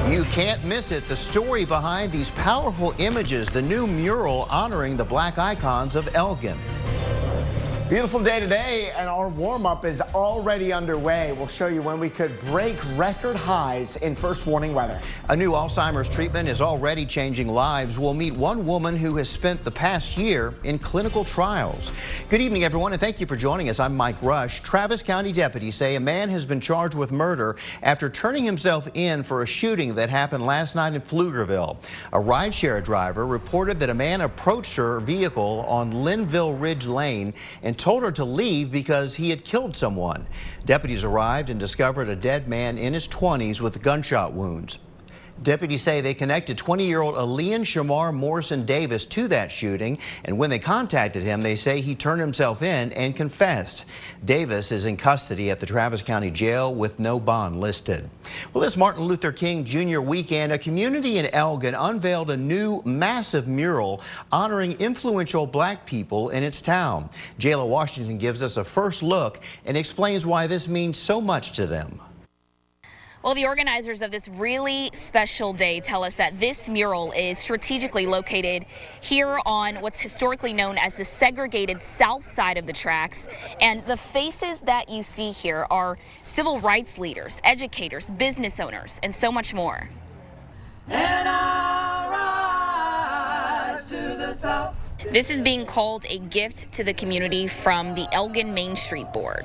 You can't miss it. The story behind these powerful images, the new mural honoring the black icons of Elgin. Beautiful day today, and our warm-up is already underway. We'll show you when we could break record highs in first warning weather. A new Alzheimer's treatment is already changing lives. We'll meet one woman who has spent the past year in clinical trials. Good evening, everyone, and thank you for joining us. I'm Mike Rush. Travis County deputies say a man has been charged with murder after turning himself in for a shooting that happened last night in Pflugerville. A rideshare driver reported that a man approached her vehicle on Linville Ridge Lane and told her to leave because he had killed someone. Deputies arrived and discovered a dead man in his 20s with gunshot wounds. Deputies say they connected 20-year-old Alean Shamar Morrison Davis to that shooting, and when they contacted him, they say he turned himself in and confessed. Davis is in custody at the Travis County Jail with no bond listed. Well, this Martin Luther King Jr. weekend, a community in Elgin unveiled a new massive mural honoring influential black people in its town. Jayla Washington gives us a first look and explains why this means so much to them. Well, the organizers of this really special day tell us that this mural is strategically located here on what's historically known as the segregated south side of the tracks. And the faces that you see here are civil rights leaders, educators, business owners, and so much more. And I rise to the top. This is being called a gift to the community from the Elgin Main Street Board.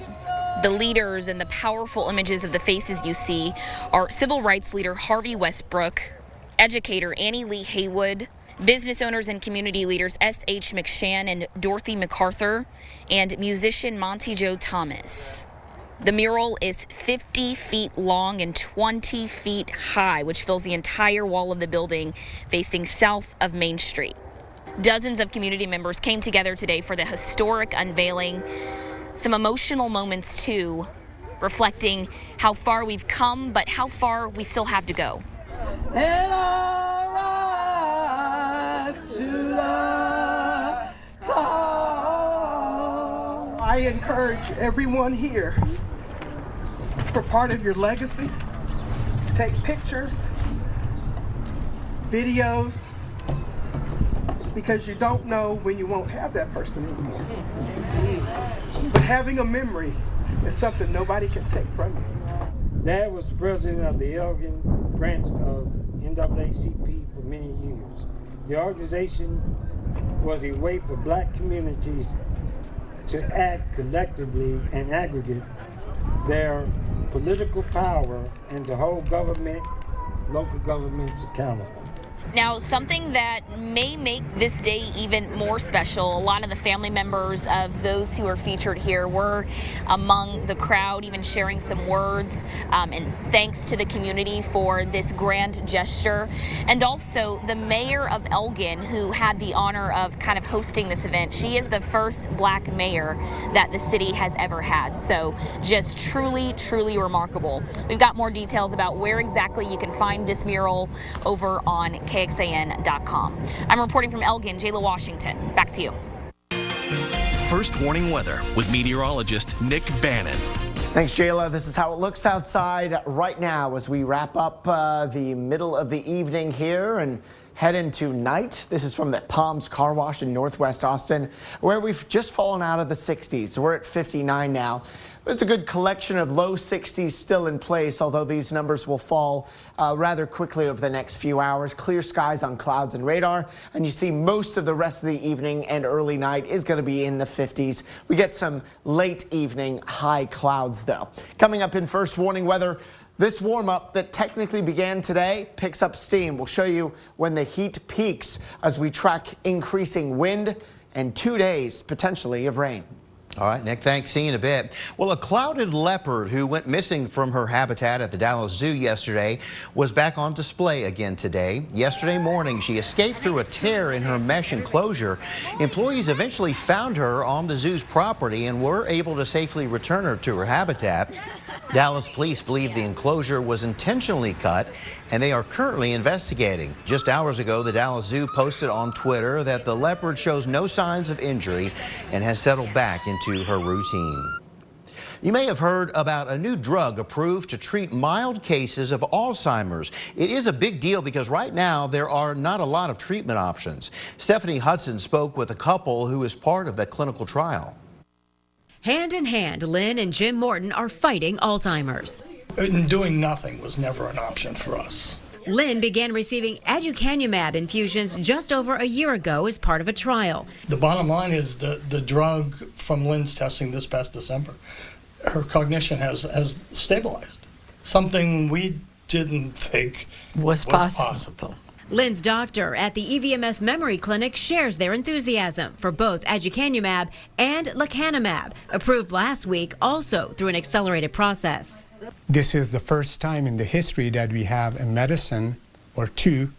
The leaders and the powerful images of the faces you see are civil rights leader Harvey Westbrook, educator Annie Lee Haywood, business owners and community leaders S.H. McShann and Dorothy MacArthur, and musician Monty Joe Thomas. The mural is 50 feet long and 20 feet high, which fills the entire wall of the building facing south of Main Street. Dozens of community members came together today for the historic unveiling. Some emotional moments, too, reflecting how far we've come, but how far we still have to go. And I rise to the top. I encourage everyone here, for part of your legacy, to take pictures, videos, because you don't know when you won't have that person anymore. But having a memory is something nobody can take from you. Dad was the president of the Elgin branch of NAACP for many years. The organization was a way for black communities to act collectively and aggregate their political power and to hold government, local governments accountable. Now, something that may make this day even more special, a lot of the family members of those who are featured here were among the crowd, even sharing some words and thanks to the community for this grand gesture. And also the mayor of Elgin, who had the honor of kind of hosting this event. She is the first black mayor that the city has ever had. So just truly, truly remarkable. We've got more details about where exactly you can find this mural over on KXAN.com. I'm reporting from Elgin, Jayla Washington. Back to you. First warning weather with meteorologist Nick Bannon. Thanks, Jayla. This is how it looks outside right now as we wrap up the middle of the evening here and head into night. This is from the Palms Car Wash in Northwest Austin, where we've just fallen out of the 60s. So we're at 59 now. There's a good collection of low 60s still in place, although these numbers will fall rather quickly over the next few hours. Clear skies on clouds and radar, and you see most of the rest of the evening and early night is going to be in the 50s. We get some late evening high clouds, though. Coming up in first warning weather, this warm-up that technically began today picks up steam. We'll show you when the heat peaks as we track increasing wind and 2 days potentially of rain. All right, Nick, thanks. See you in a bit. Well, a clouded leopard who went missing from her habitat at the Dallas Zoo yesterday was back on display again today. Yesterday morning, she escaped through a tear in her mesh enclosure. Employees eventually found her on the zoo's property and were able to safely return her to her habitat. Dallas police believe the enclosure was intentionally cut, and they are currently investigating. Just hours ago, the Dallas Zoo posted on Twitter that the leopard shows no signs of injury and has settled back into her routine. You may have heard about a new drug approved to treat mild cases of Alzheimer's. It is a big deal because right now there are not a lot of treatment options. Stephanie Hudson spoke with a couple who is part of that clinical trial. Hand in hand, Lynn and Jim Morton are fighting Alzheimer's. And doing nothing was never an option for us. Lynn began receiving aducanumab infusions just over a year ago as part of a trial. The bottom line is the drug from Lynn's testing this past December, her cognition has stabilized. Something we didn't think was possible. Lynn's doctor at the EVMS Memory Clinic shares their enthusiasm for both aducanumab and lecanemab, approved last week also through an accelerated process. This is the first time in the history that we have a medicine or two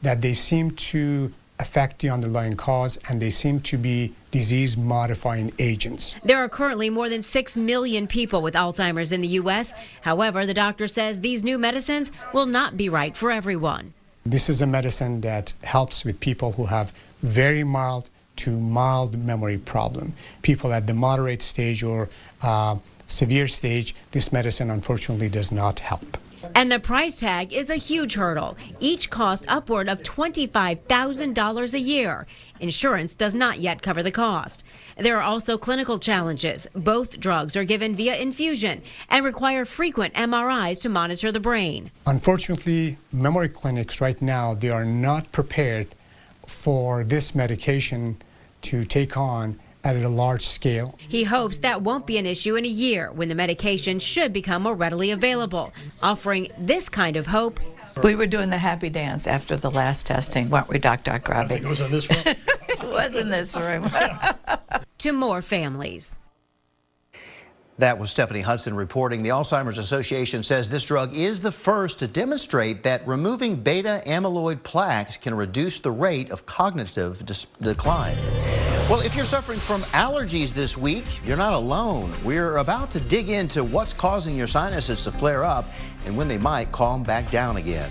that they seem to affect the underlying cause and they seem to be disease-modifying agents. There are currently more than 6 million people with Alzheimer's in the U.S. However, the doctor says these new medicines will not be right for everyone. This is a medicine that helps with people who have very mild to mild memory problem. People at the moderate stage or severe stage, this medicine unfortunately does not help. And the price tag is a huge hurdle. Each cost upward of $25,000 a year. Insurance does not yet cover the cost. There are also clinical challenges. Both drugs are given via infusion and require frequent MRIs to monitor the brain. Unfortunately, memory clinics right now, they are not prepared for this medication to take on at a large scale. He hopes that won't be an issue in a year when the medication should become more readily available, offering this kind of hope. We were doing the happy dance after the last testing, weren't we, Dr. Grubby? I think it was in this room. It was in this room. To more families. That was Stephanie Hudson reporting. The Alzheimer's Association says this drug is the first to demonstrate that removing beta amyloid plaques can reduce the rate of cognitive decline. Well, if you're suffering from allergies this week, you're not alone. We're about to dig into what's causing your sinuses to flare up and when they might calm back down again.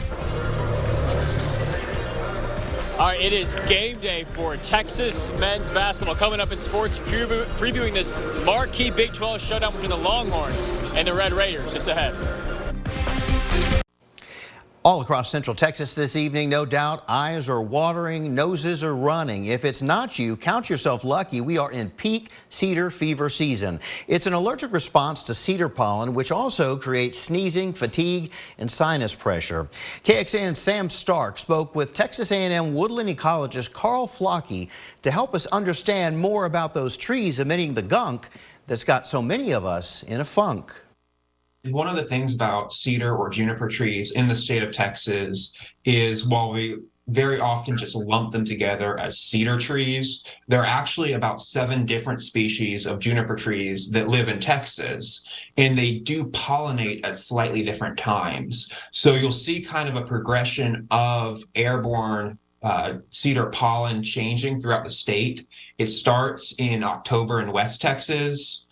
All right, it is game day for Texas men's basketball. Coming up in sports, previewing this marquee Big 12 showdown between the Longhorns and the Red Raiders. It's ahead. All across Central Texas this evening, no doubt, eyes are watering, noses are running. If it's not you, count yourself lucky. We are in peak cedar fever season. It's an allergic response to cedar pollen, which also creates sneezing, fatigue, and sinus pressure. KXAN's Sam Stark spoke with Texas A&M woodland ecologist Carl Flocky to help us understand more about those trees emitting the gunk that's got so many of us in a funk. One of the things about cedar or juniper trees in the state of Texas is while we very often just lump them together as cedar trees, there are actually about 7 different species of juniper trees that live in Texas, and they do pollinate at slightly different times. So you'll see kind of a progression of airborne cedar pollen changing throughout the state. It starts in October in West Texas.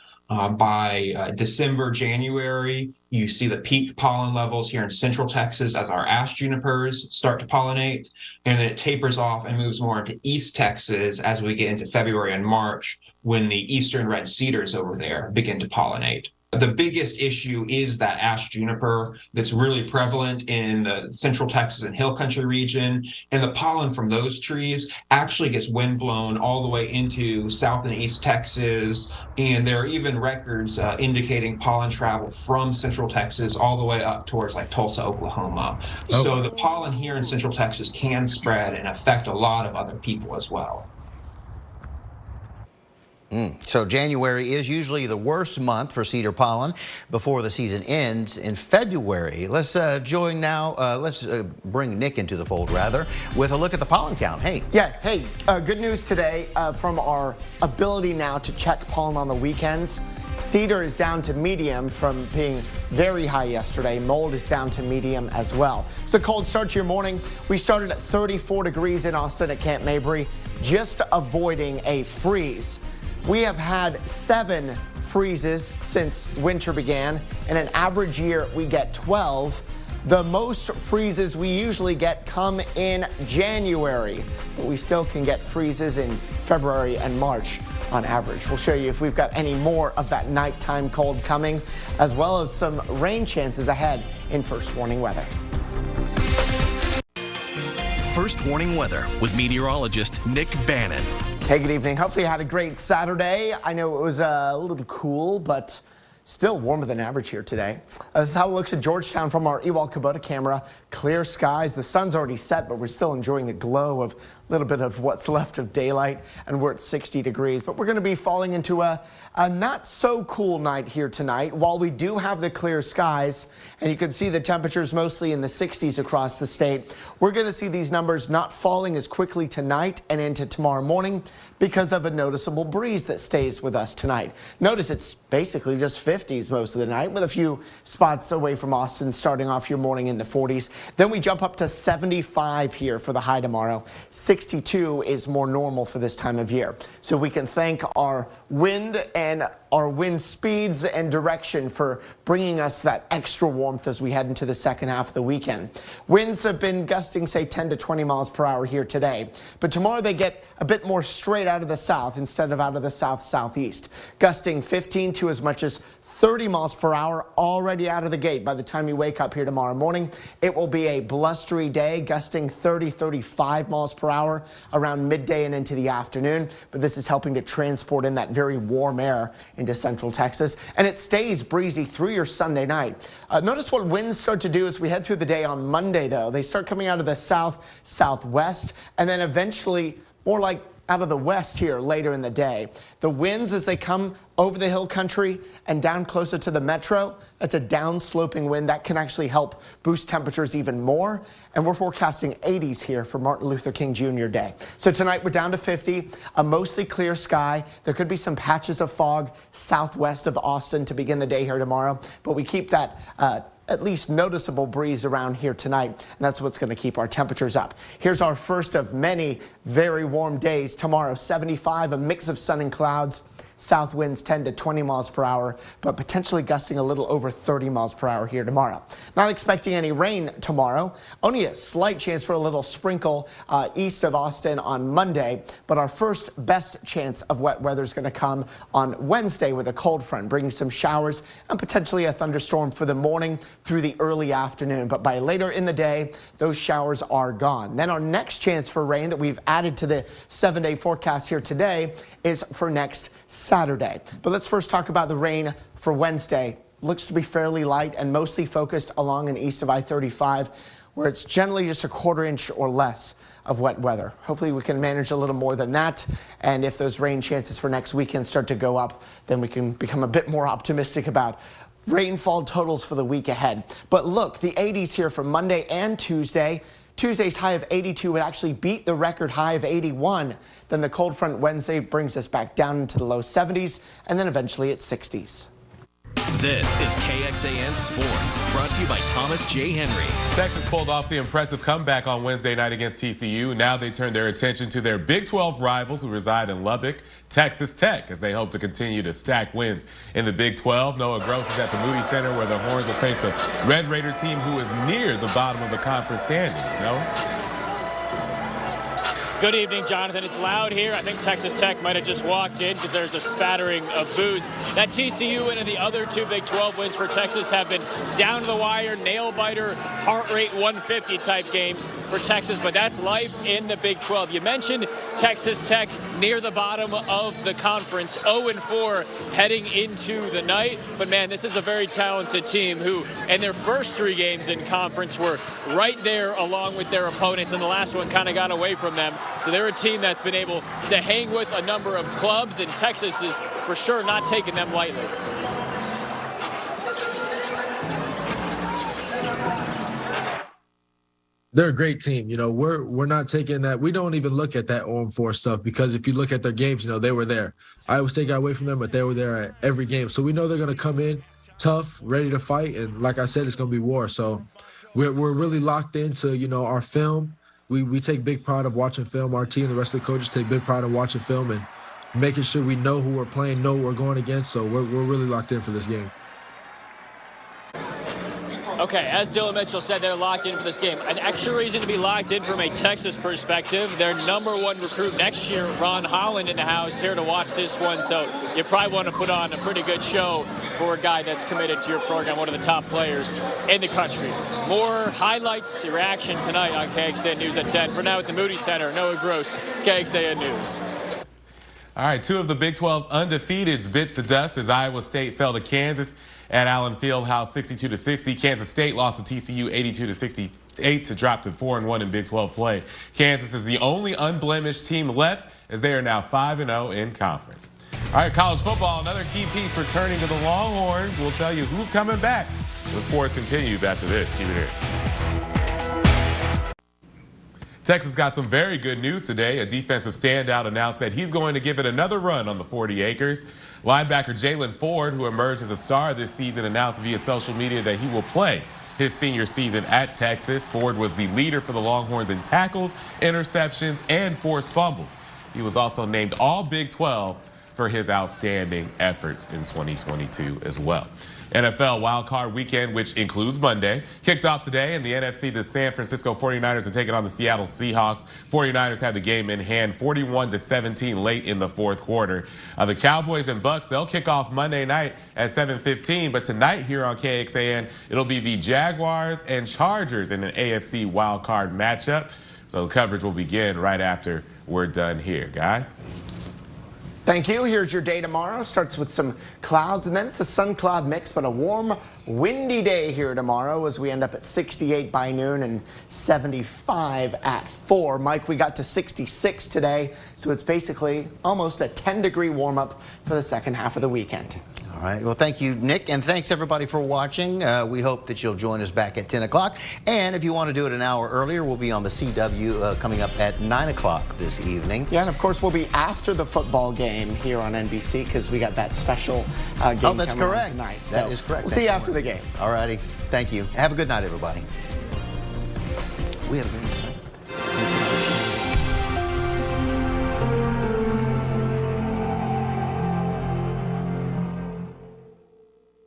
By December, January, you see the peak pollen levels here in Central Texas as our ash junipers start to pollinate, and then it tapers off and moves more into East Texas as we get into February and March when the eastern red cedars over there begin to pollinate. The biggest issue is that ash juniper that's really prevalent in the Central Texas and Hill Country region, and the pollen from those trees actually gets windblown all the way into South and East Texas, and there are even records indicating pollen travel from Central Texas all the way up towards like Tulsa, Oklahoma. Oh. So the pollen here in Central Texas can spread and affect a lot of other people as well. So January is usually the worst month for cedar pollen before the season ends in February. Let's join now. Let's bring Nick into the fold, rather, with a look at the pollen count. Hey. Yeah, hey, good news today from our ability now to check pollen on the weekends. Cedar is down to medium from being very high yesterday. Mold is down to medium as well. It's a cold start to your morning. We started at 34 degrees in Austin at Camp Mabry, just avoiding a freeze. We have had 7 freezes since winter began. In an average year, we get 12. The most freezes we usually get come in January, but we still can get freezes in February and March. on average. We'll show you if we've got any more of that nighttime cold coming, as well as some rain chances ahead in First Warning Weather. First Warning Weather with meteorologist Nick Bannon. Hey, good evening. Hopefully you had a great Saturday. I know it was a little cool, but still warmer than average here today. This is how it looks at Georgetown from our Ewald Kubota camera. Clear skies. The sun's already set, but we're still enjoying the glow of a little bit of what's left of daylight, and we're at 60 degrees. But we're going to be falling into a not so cool night here tonight. While we do have the clear skies, and you can see the temperatures mostly in the 60s across the state, we're going to see these numbers not falling as quickly tonight and into tomorrow morning because of a noticeable breeze that stays with us tonight. Notice it's basically just 50s most of the night, with a few spots away from Austin starting off your morning in the 40s. Then we jump up to 75 here for the high tomorrow. 62 is more normal for this time of year. So we can thank our wind and our wind speeds and direction for bringing us that extra warmth as we head into the second half of the weekend. Winds have been gusting, say, 10 to 20 miles per hour here today, but tomorrow they get a bit more straight out of the south instead of out of the south-southeast, gusting 15 to as much as 30 miles per hour already out of the gate. By the time you wake up here tomorrow morning, it will be a blustery day, gusting 30-35 miles per hour around midday and into the afternoon. But this is helping to transport in that very warm air into central Texas, and it stays breezy through your Sunday night. Notice what winds start to do as we head through the day on Monday, though. They start coming out of the south-southwest, and then eventually more like out of the west here later in the day. The winds as they come over the hill country and down closer to the metro, that's a downsloping wind that can actually help boost temperatures even more. And we're forecasting 80s here for Martin Luther King Jr. Day. So tonight we're down to 50, a mostly clear sky. There could be some patches of fog southwest of Austin to begin the day here tomorrow, but we keep that at least noticeable breeze around here tonight, and that's what's going to keep our temperatures up. Here's our first of many very warm days tomorrow. 75, a mix of sun and clouds. South winds 10 to 20 miles per hour, but potentially gusting a little over 30 miles per hour here tomorrow. Not expecting any rain tomorrow, only a slight chance for a little sprinkle east of Austin on Monday, but our first best chance of wet weather is going to come on Wednesday with a cold front, bringing some showers and potentially a thunderstorm for the morning through the early afternoon. But by later in the day, those showers are gone. Then our next chance for rain that we've added to the 7-day forecast here today is for next Saturday. But let's first talk about the rain for Wednesday. Looks to be fairly light and mostly focused along and east of I-35, where it's generally just a quarter inch or less of wet weather. Hopefully we can manage a little more than that. And if those rain chances for next weekend start to go up, then we can become a bit more optimistic about rainfall totals for the week ahead. But look, the 80s here for Monday and Tuesday. Tuesday's high of 82 would actually beat the record high of 81. Then the cold front Wednesday brings us back down into the low 70s and then eventually it's 60s. This is KXAN Sports, brought to you by Thomas J. Henry. Texas pulled off the impressive comeback on Wednesday night against TCU. Now they turn their attention to their Big 12 rivals who reside in Lubbock, Texas Tech, as they hope to continue to stack wins in the Big 12. Noah Gross is at the Moody Center, where the Horns will face a Red Raider team who is near the bottom of the conference standings. No? Good evening, Jonathan. It's loud here. I think Texas Tech might have just walked in because there's a spattering of boos. That TCU win and the other two Big 12 wins for Texas have been down to the wire, nail-biter, heart rate 150 type games for Texas, but that's life in the Big 12. You mentioned Texas Tech near the bottom of the conference, 0-4 heading into the night. But, man, this is a very talented team who, in their first 3 games in conference, were right there along with their opponents, and the last one kind of got away from them. So they're a team that's been able to hang with a number of clubs, and Texas is for sure not taking them lightly. They're a great team. You know, we're not taking that. We don't even look at that 0-4 stuff, because if you look at their games, you know, they were there. Iowa State got away from them, but they were there at every game. So we know they're going to come in tough, ready to fight, and like I said, it's going to be war. So we're really locked into, you know, our film. We take big pride of watching film. Our team and the rest of the coaches take big pride of watching film and making sure we know who we're playing, know what we're going against. So we're really locked in for this game. Okay, as Dylan Mitchell said, they're locked in for this game. An extra reason to be locked in from a Texas perspective. Their #1 recruit next year, Ron Holland, in the house, here to watch this one. So you probably want to put on a pretty good show for a guy that's committed to your program, one of the top players in the country. More highlights, your reaction tonight on KXAN News at 10. For now at the Moody Center, Noah Gross, KXAN News. All right, 2 of the Big 12's undefeateds bit the dust as Iowa State fell to Kansas at Allen Fieldhouse 62-60. Kansas State lost to TCU 82-68 to drop to 4-1 in Big 12 play. Kansas is the only unblemished team left as they are now 5-0 in conference. All right, college football, another key piece returning to the Longhorns. We'll tell you who's coming back. The sports continues after this. Keep it here. Texas got some very good news today. A defensive standout announced that he's going to give it another run on the 40 acres. Linebacker Jalen Ford, who emerged as a star this season, announced via social media that he will play his senior season at Texas. Ford was the leader for the Longhorns in tackles, interceptions, and forced fumbles. He was also named All Big 12 for his outstanding efforts in 2022 as well. NFL Wild Card Weekend, which includes Monday, kicked off today. In the NFC, the San Francisco 49ers are taking on the Seattle Seahawks. 49ers had the game in hand 41-17 late in the fourth quarter. The Cowboys and Bucks, they'll kick off Monday night at 7:15. But tonight here on KXAN, it'll be the Jaguars and Chargers in an AFC Wild Card matchup. So the coverage will begin right after we're done here, guys. Thank you. Here's your day tomorrow. Starts with some clouds, and then it's a sun-cloud mix, but a warm, windy day here tomorrow as we end up at 68 by noon and 75 at 4. Mike, we got to 66 today, so it's basically almost a 10-degree warm-up for the second half of the weekend. All right. Well, thank you, Nick, and thanks everybody for watching. We hope that you'll join us back at 10 o'clock. And if you want to do it an hour earlier, we'll be on the CW coming up at 9 o'clock this evening. Yeah, and of course, we'll be after the football game here on NBC because we got that special game coming on tonight. So that is correct. We'll see you after the game. All righty. Thank you. Have a good night, everybody. We had a game tonight.